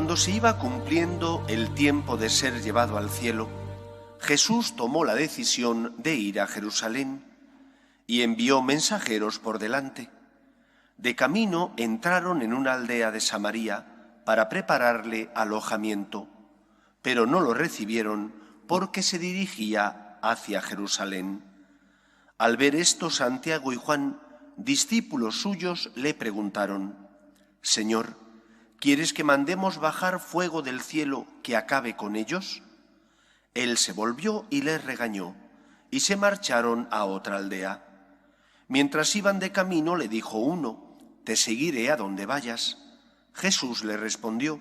Cuando se iba cumpliendo el tiempo de ser llevado al cielo, Jesús tomó la decisión de ir a Jerusalén y envió mensajeros por delante. De camino entraron en una aldea de Samaria para prepararle alojamiento, pero no lo recibieron porque se dirigía hacia Jerusalén. Al ver esto, Santiago y Juan, discípulos suyos, le preguntaron: «Señor, ¿quieres que mandemos bajar fuego del cielo que acabe con ellos?». Él se volvió y les regañó, y se marcharon a otra aldea. Mientras iban de camino, le dijo uno: «Te seguiré a donde vayas». Jesús le respondió: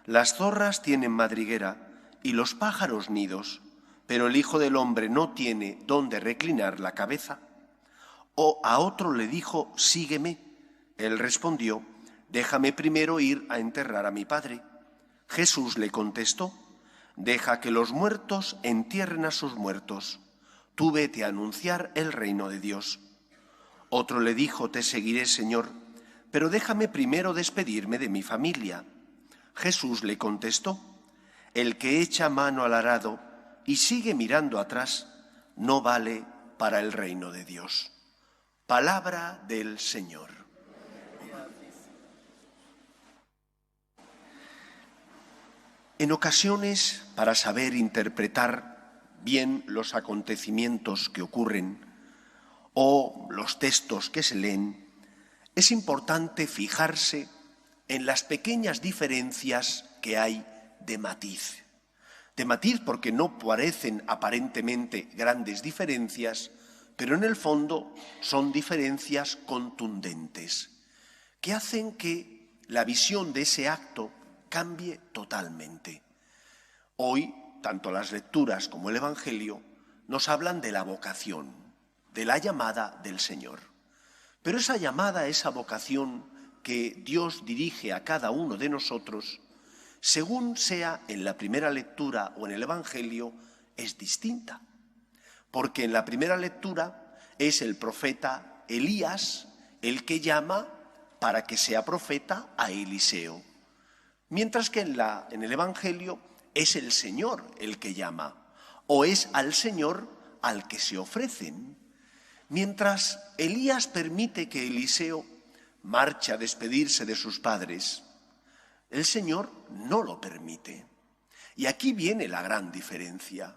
«Las zorras tienen madriguera y los pájaros nidos, pero el Hijo del Hombre no tiene dónde reclinar la cabeza». O a otro le dijo: «Sígueme». Él respondió: «Déjame primero ir a enterrar a mi padre». Jesús le contestó: «Deja que los muertos entierren a sus muertos. Tú vete a anunciar el reino de Dios». Otro le dijo: «Te seguiré, Señor, pero déjame primero despedirme de mi familia». Jesús le contestó: «El que echa mano al arado y sigue mirando atrás no vale para el reino de Dios». Palabra del Señor. En ocasiones, para saber interpretar bien los acontecimientos que ocurren o los textos que se leen, es importante fijarse en las pequeñas diferencias que hay de matiz. De matiz porque no parecen aparentemente grandes diferencias, pero en el fondo son diferencias contundentes, que hacen que la visión de ese acto cambie totalmente. Hoy, tanto las lecturas como el Evangelio nos hablan de la vocación, de la llamada del Señor. Pero esa llamada, esa vocación que Dios dirige a cada uno de nosotros, según sea en la primera lectura o en el Evangelio, es distinta. Porque en la primera lectura es el profeta Elías el que llama para que sea profeta a Eliseo. Mientras que en el Evangelio es el Señor el que llama, o es al Señor al que se ofrecen. Mientras Elías permite que Eliseo marche a despedirse de sus padres, el Señor no lo permite. Y aquí viene la gran diferencia.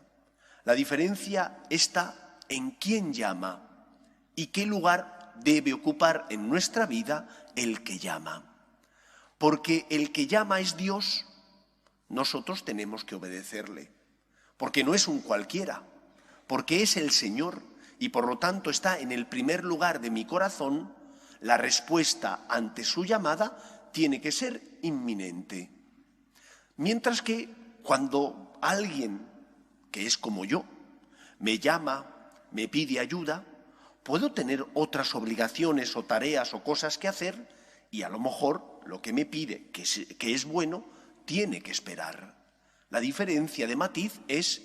La diferencia está en quién llama y qué lugar debe ocupar en nuestra vida el que llama. Porque el que llama es Dios, nosotros tenemos que obedecerle. Porque no es un cualquiera, porque es el Señor y por lo tanto está en el primer lugar de mi corazón. La respuesta ante su llamada tiene que ser inminente. Mientras que cuando alguien que es como yo me llama, me pide ayuda, puedo tener otras obligaciones o tareas o cosas que hacer y a lo mejor lo que me pide, que es bueno, tiene que esperar. La diferencia de matiz es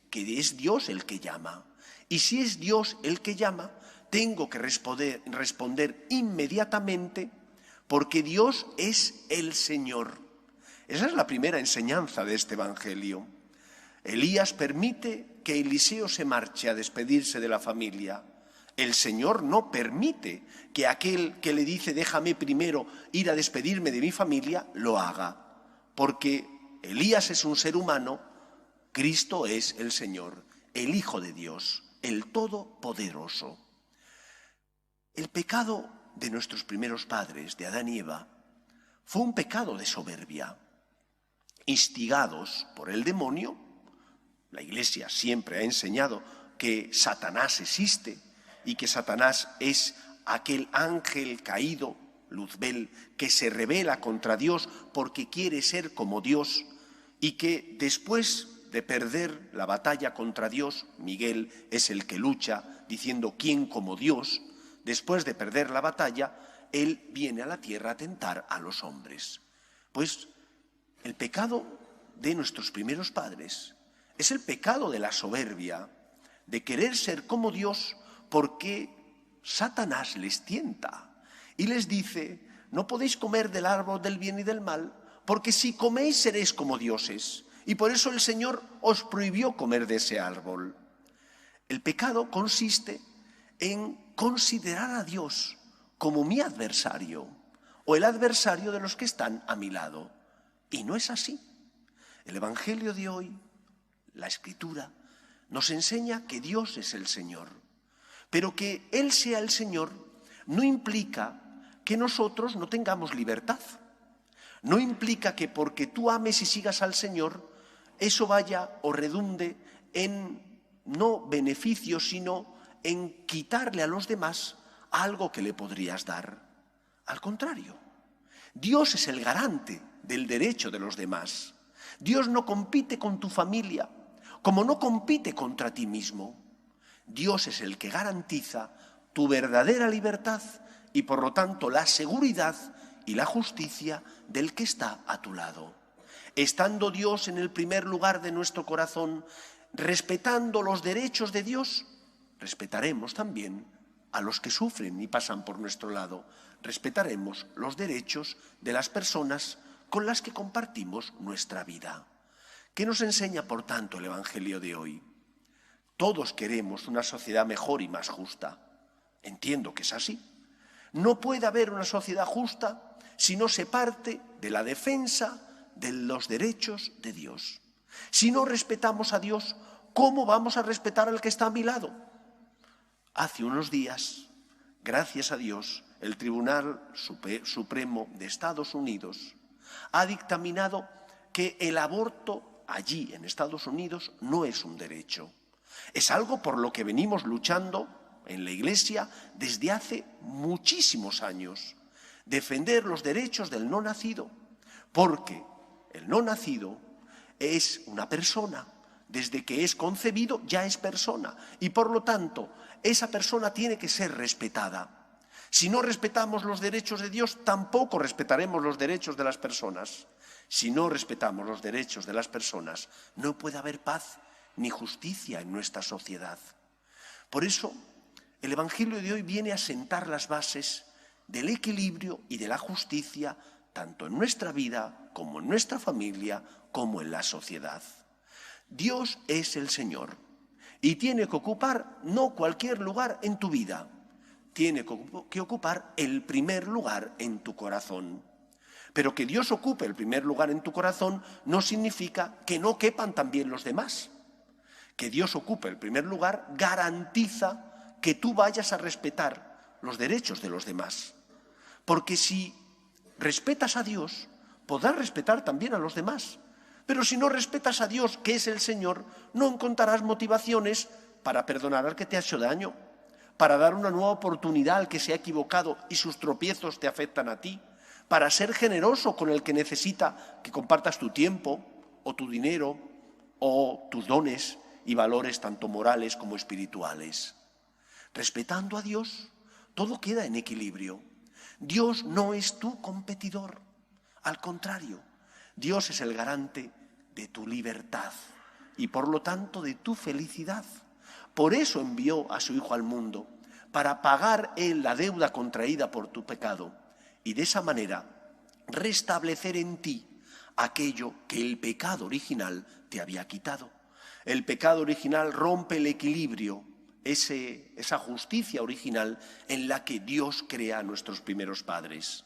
que es Dios el que llama. Y si es Dios el que llama, tengo que responder inmediatamente porque Dios es el Señor. Esa es la primera enseñanza de este Evangelio. Elías permite que Eliseo se marche a despedirse de la familia. El Señor no permite que aquel que le dice déjame primero ir a despedirme de mi familia, lo haga. Porque Elías es un ser humano, Cristo es el Señor, el Hijo de Dios, el Todopoderoso. El pecado de nuestros primeros padres, de Adán y Eva, fue un pecado de soberbia. Instigados por el demonio, la Iglesia siempre ha enseñado que Satanás existe y que Satanás es aquel ángel caído, Luzbel, que se rebela contra Dios porque quiere ser como Dios y que después de perder la batalla contra Dios, Miguel es el que lucha diciendo ¿quién como Dios? Después de perder la batalla, él viene a la tierra a tentar a los hombres. Pues el pecado de nuestros primeros padres es el pecado de la soberbia, de querer ser como Dios porque Satanás les tienta y les dice, no podéis comer del árbol del bien y del mal porque si coméis seréis como dioses. Y por eso el Señor os prohibió comer de ese árbol. El pecado consiste en considerar a Dios como mi adversario o el adversario de los que están a mi lado. Y no es así. El Evangelio de hoy, la Escritura, nos enseña que Dios es el Señor. Pero que Él sea el Señor no implica que nosotros no tengamos libertad. No implica que porque tú ames y sigas al Señor, eso vaya o redunde en no beneficio, sino en quitarle a los demás algo que le podrías dar. Al contrario, Dios es el garante del derecho de los demás. Dios no compite con tu familia, como no compite contra ti mismo. Dios es el que garantiza tu verdadera libertad y por lo tanto la seguridad y la justicia del que está a tu lado. Estando Dios en el primer lugar de nuestro corazón, respetando los derechos de Dios, respetaremos también a los que sufren y pasan por nuestro lado. Respetaremos los derechos de las personas con las que compartimos nuestra vida. ¿Qué nos enseña, por tanto, el Evangelio de hoy? Todos queremos una sociedad mejor y más justa. Entiendo que es así. No puede haber una sociedad justa si no se parte de la defensa de los derechos de Dios. Si no respetamos a Dios, ¿cómo vamos a respetar al que está a mi lado? Hace unos días, gracias a Dios, el Tribunal Supremo de Estados Unidos ha dictaminado que el aborto allí en Estados Unidos no es un derecho. Es algo por lo que venimos luchando en la Iglesia desde hace muchísimos años. Defender los derechos del no nacido, porque el no nacido es una persona. Desde que es concebido ya es persona y por lo tanto esa persona tiene que ser respetada. Si no respetamos los derechos de Dios, tampoco respetaremos los derechos de las personas. Si no respetamos los derechos de las personas, no puede haber paz ni justicia en nuestra sociedad. Por eso, el Evangelio de hoy viene a sentar las bases del equilibrio y de la justicia, tanto en nuestra vida, como en nuestra familia, como en la sociedad. Dios es el Señor y tiene que ocupar no cualquier lugar en tu vida, tiene que ocupar el primer lugar en tu corazón. Pero que Dios ocupe el primer lugar en tu corazón no significa que no quepan también los demás. Que Dios ocupe el primer lugar garantiza que tú vayas a respetar los derechos de los demás. Porque si respetas a Dios, podrás respetar también a los demás. Pero si no respetas a Dios, que es el Señor, no encontrarás motivaciones para perdonar al que te ha hecho daño, para dar una nueva oportunidad al que se ha equivocado y sus tropiezos te afectan a ti, para ser generoso con el que necesita que compartas tu tiempo o tu dinero o tus dones y valores tanto morales como espirituales. Respetando a Dios, todo queda en equilibrio. Dios no es tu competidor, al contrario, Dios es el garante de tu libertad y por lo tanto de tu felicidad. Por eso envió a su Hijo al mundo, para pagar Él la deuda contraída por tu pecado y de esa manera restablecer en ti aquello que el pecado original te había quitado. El pecado original rompe el equilibrio, esa justicia original en la que Dios crea a nuestros primeros padres.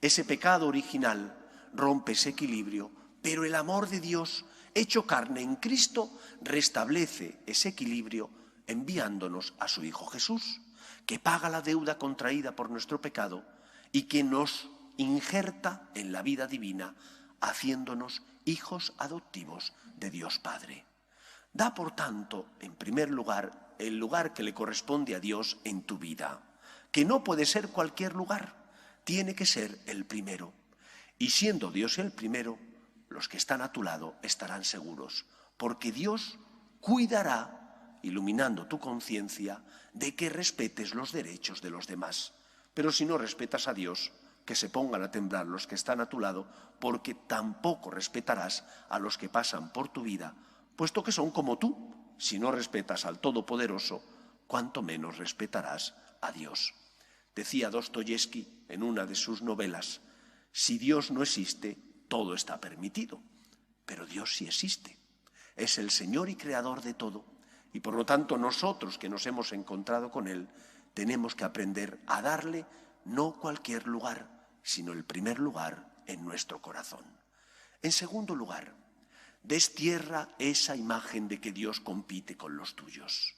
Ese pecado original rompe ese equilibrio, pero el amor de Dios, hecho carne en Cristo, restablece ese equilibrio enviándonos a su Hijo Jesús, que paga la deuda contraída por nuestro pecado y que nos injerta en la vida divina, haciéndonos hijos adoptivos de Dios Padre. Da, por tanto, en primer lugar, el lugar que le corresponde a Dios en tu vida, que no puede ser cualquier lugar, tiene que ser el primero. Y siendo Dios el primero, los que están a tu lado estarán seguros, porque Dios cuidará, iluminando tu conciencia, de que respetes los derechos de los demás. Pero si no respetas a Dios, que se pongan a temblar los que están a tu lado, porque tampoco respetarás a los que pasan por tu vida, puesto que son como tú. Si no respetas al Todopoderoso, cuánto menos respetarás a Dios. Decía Dostoyevski en una de sus novelas: si Dios no existe, todo está permitido, pero Dios sí existe. Es el Señor y Creador de todo, y por lo tanto nosotros que nos hemos encontrado con Él tenemos que aprender a darle no cualquier lugar, sino el primer lugar en nuestro corazón. En segundo lugar, destierra esa imagen de que Dios compite con los tuyos.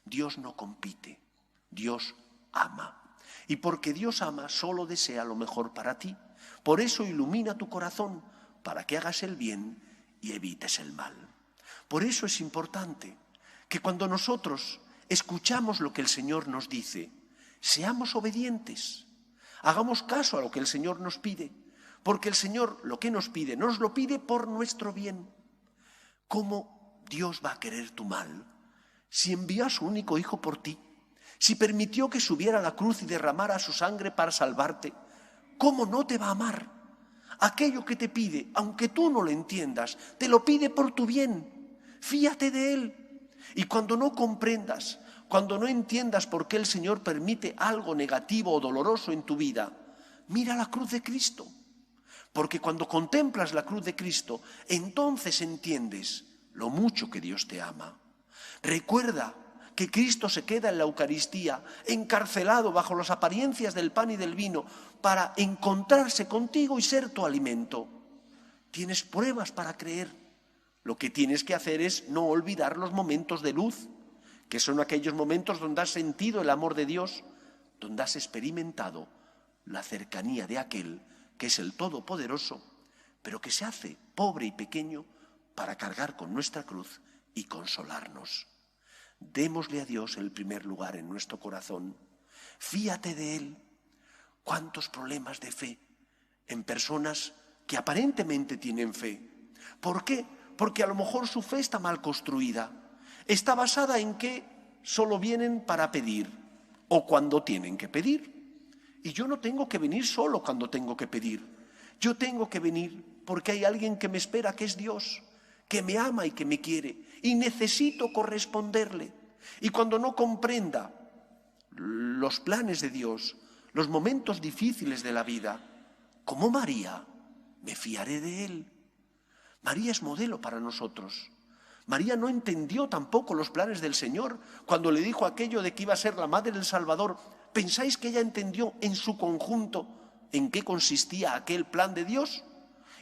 Dios no compite, Dios ama. Y porque Dios ama, solo desea lo mejor para ti. Por eso ilumina tu corazón, para que hagas el bien y evites el mal. Por eso es importante que cuando nosotros escuchamos lo que el Señor nos dice, seamos obedientes, hagamos caso a lo que el Señor nos pide, porque el Señor lo que nos pide, nos lo pide por nuestro bien. ¿Cómo Dios va a querer tu mal si envió a su único Hijo por ti? Si permitió que subiera a la cruz y derramara su sangre para salvarte, ¿cómo no te va a amar? Aquello que te pide, aunque tú no lo entiendas, te lo pide por tu bien. Fíate de Él. Y cuando no comprendas, cuando no entiendas por qué el Señor permite algo negativo o doloroso en tu vida, mira la cruz de Cristo. Porque cuando contemplas la cruz de Cristo, entonces entiendes lo mucho que Dios te ama. Recuerda que Cristo se queda en la Eucaristía, encarcelado bajo las apariencias del pan y del vino, para encontrarse contigo y ser tu alimento. Tienes pruebas para creer. Lo que tienes que hacer es no olvidar los momentos de luz, que son aquellos momentos donde has sentido el amor de Dios, donde has experimentado la cercanía de aquel que es el Todopoderoso, pero que se hace pobre y pequeño para cargar con nuestra cruz y consolarnos. Démosle a Dios el primer lugar en nuestro corazón. Fíate de Él. ¿Cuántos problemas de fe en personas que aparentemente tienen fe? ¿Por qué? Porque a lo mejor su fe está mal construida. Está basada en que solo vienen para pedir o cuando tienen que pedir. Y yo no tengo que venir solo cuando tengo que pedir. Yo tengo que venir porque hay alguien que me espera, que es Dios, que me ama y que me quiere. Y necesito corresponderle. Y cuando no comprenda los planes de Dios, los momentos difíciles de la vida, como María, me fiaré de Él. María es modelo para nosotros. María no entendió tampoco los planes del Señor cuando le dijo aquello de que iba a ser la madre del Salvador. ¿Pensáis que ella entendió en su conjunto en qué consistía aquel plan de Dios?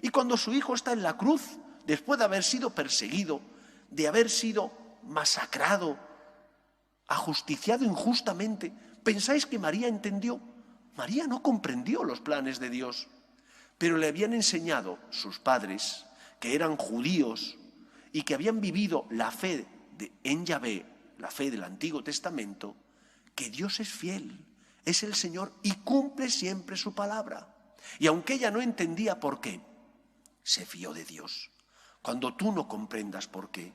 Y cuando su hijo está en la cruz, después de haber sido perseguido, de haber sido masacrado, ajusticiado injustamente, ¿pensáis que María entendió? María no comprendió los planes de Dios, pero le habían enseñado sus padres, que eran judíos y que habían vivido la fe en Yahvé, la fe del Antiguo Testamento, que Dios es fiel, es el Señor y cumple siempre su palabra. Y aunque ella no entendía por qué, se fió de Dios. Cuando tú no comprendas por qué,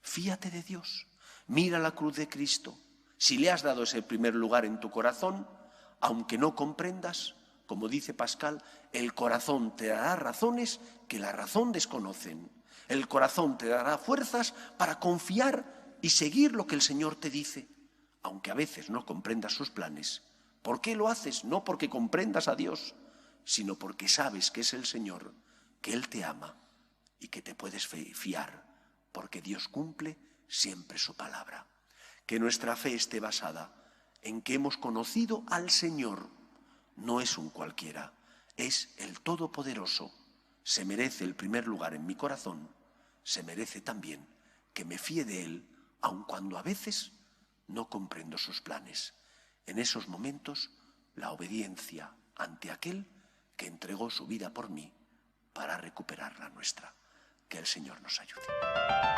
fíate de Dios. Mira la cruz de Cristo. Si le has dado ese primer lugar en tu corazón, aunque no comprendas, como dice Pascal, el corazón te dará razones que la razón desconocen. El corazón te dará fuerzas para confiar y seguir lo que el Señor te dice, aunque a veces no comprendas sus planes. ¿Por qué lo haces? No porque comprendas a Dios, sino porque sabes que es el Señor, que Él te ama y que te puedes fiar, porque Dios cumple siempre su palabra. Que nuestra fe esté basada en que hemos conocido al Señor. No es un cualquiera, es el Todopoderoso. Se merece el primer lugar en mi corazón, se merece también que me fíe de Él, aun cuando a veces no comprendo sus planes. En esos momentos, la obediencia ante aquel que entregó su vida por mí para recuperar la nuestra. Que el Señor nos ayude.